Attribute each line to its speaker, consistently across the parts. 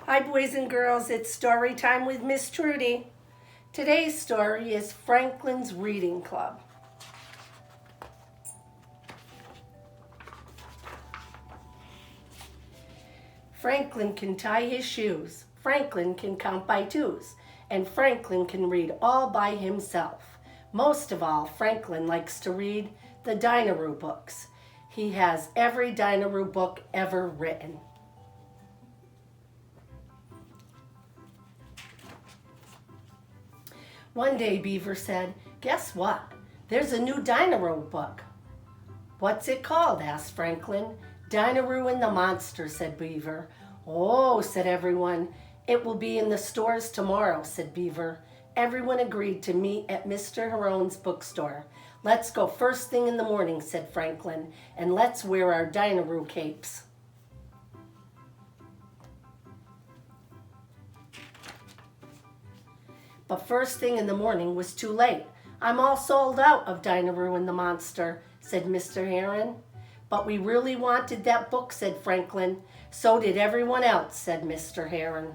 Speaker 1: Hi boys and girls, it's story time with Miss Trudy. Today's story is Franklin's Reading Club. Franklin can tie his shoes, Franklin can count by twos, and Franklin can read all by himself. Most of all, Franklin likes to read the Dinaroo books. He has every Dinaroo book ever written. One day Beaver said, "Guess what? There's a new Dinaroo book." "What's it called?" asked Franklin. "Dinaroo and the Monster," said Beaver. "Oh," said everyone. "It will be in the stores tomorrow," said Beaver. Everyone agreed to meet at Mr. Heron's bookstore. "Let's go first thing in the morning," said Franklin, "and let's wear our Dinaroo capes." But first thing in the morning was too late. "I'm all sold out of Dinaroo and the Monster," said Mr. Heron. "But we really wanted that book," said Franklin. "So did everyone else," said Mr. Heron.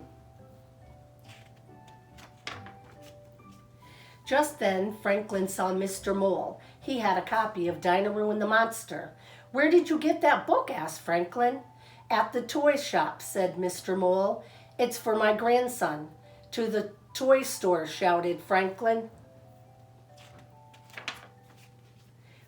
Speaker 1: Just then Franklin saw Mr. Mole. He had a copy of Dinaroo and the Monster. "Where did you get that book?" asked Franklin. "At the toy shop," said Mr. Mole. "It's for my grandson." "To the toy store," shouted Franklin.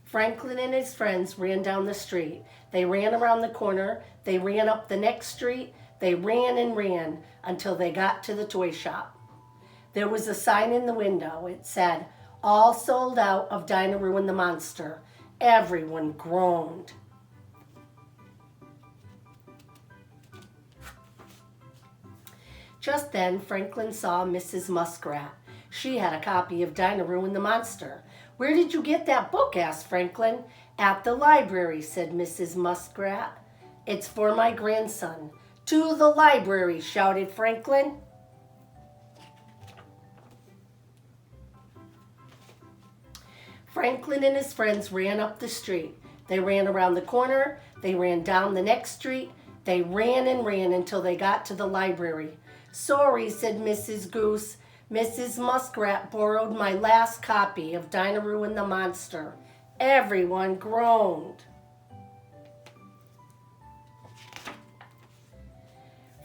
Speaker 1: Franklin and his friends ran down the street. They ran around the corner. They ran up the next street. They ran and ran until they got to the toy shop. There was a sign in the window. It said, "All sold out of Dinaroo and the Monster." Everyone groaned. Just then Franklin saw Mrs. Muskrat. She had a copy of Dinaroo and the Monster. "Where did you get that book?" asked Franklin. "At the library," said Mrs. Muskrat. "It's for my grandson." "To the library," shouted Franklin. Franklin and his friends ran up the street. They ran around the corner. They ran down the next street. They ran and ran until they got to the library. "Sorry," said Mrs. Goose. "Mrs. Muskrat borrowed my last copy of Dinaroo and the Monster." Everyone groaned.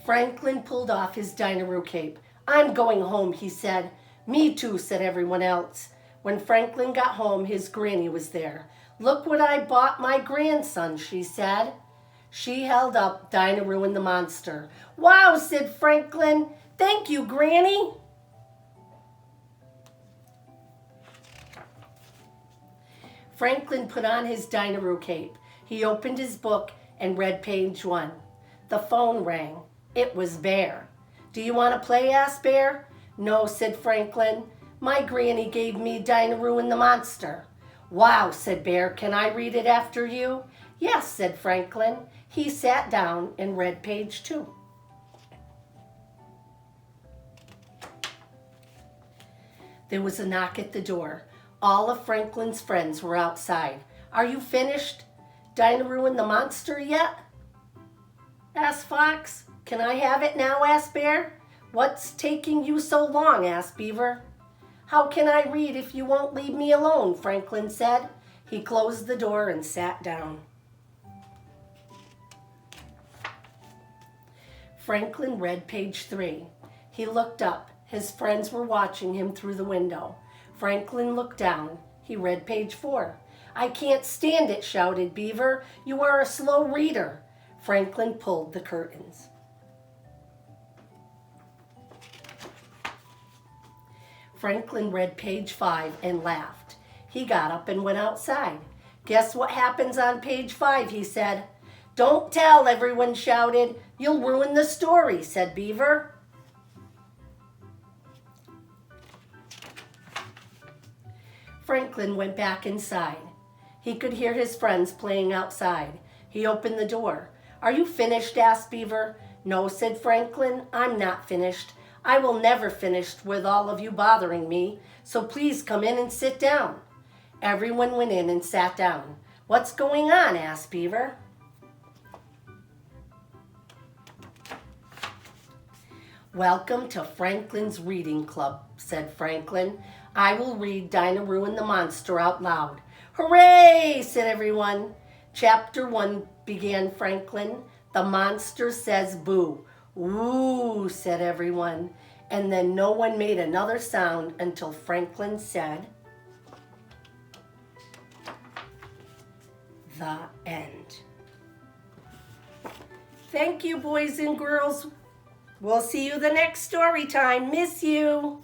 Speaker 1: Franklin pulled off his Dinaroo cape. "I'm going home," he said. "Me too," said everyone else. When Franklin got home, his granny was there. "Look what I bought my grandson," she said. She held up Dinaroo and the Monster. "Wow," said Franklin. "Thank you, Granny." Franklin put on his Dinaroo cape. He opened his book and read page 1. The phone rang. It was Bear. "Do you want to play?" asked Bear. "No," said Franklin. "My granny gave me Dinaroo and the Monster." "Wow," said Bear. "Can I read it after you?" "Yes," said Franklin. He sat down and read page 2. There was a knock at the door. All of Franklin's friends were outside. "Are you finished Dinaroo and the Monster yet?" asked Fox. "Can I have it now?" asked Bear. "What's taking you so long?" asked Beaver. "How can I read if you won't leave me alone?" Franklin said. He closed the door and sat down. Franklin read page 3. He looked up. His friends were watching him through the window. Franklin looked down. He read page 4. "I can't stand it," shouted Beaver. "You are a slow reader." Franklin pulled the curtains. Franklin read page 5 and laughed. He got up and went outside. "Guess what happens on page 5, he said. "Don't tell," everyone shouted. "You'll ruin the story," said Beaver. Franklin went back inside. He could hear his friends playing outside. He opened the door. "Are you finished?" asked Beaver. "No," said Franklin. "I'm not finished. I will never finish with all of you bothering me, so please come in and sit down." Everyone went in and sat down. "What's going on?" asked Beaver. Welcome to Franklin's Reading Club, said Franklin. I will read Dinah and the Monster out loud. Hooray, said everyone. Chapter 1, began Franklin. The monster says boo. Ooh, said everyone. And then no one made another sound until Franklin said, the end. Thank you, boys and girls. We'll see you the next story time. Miss you.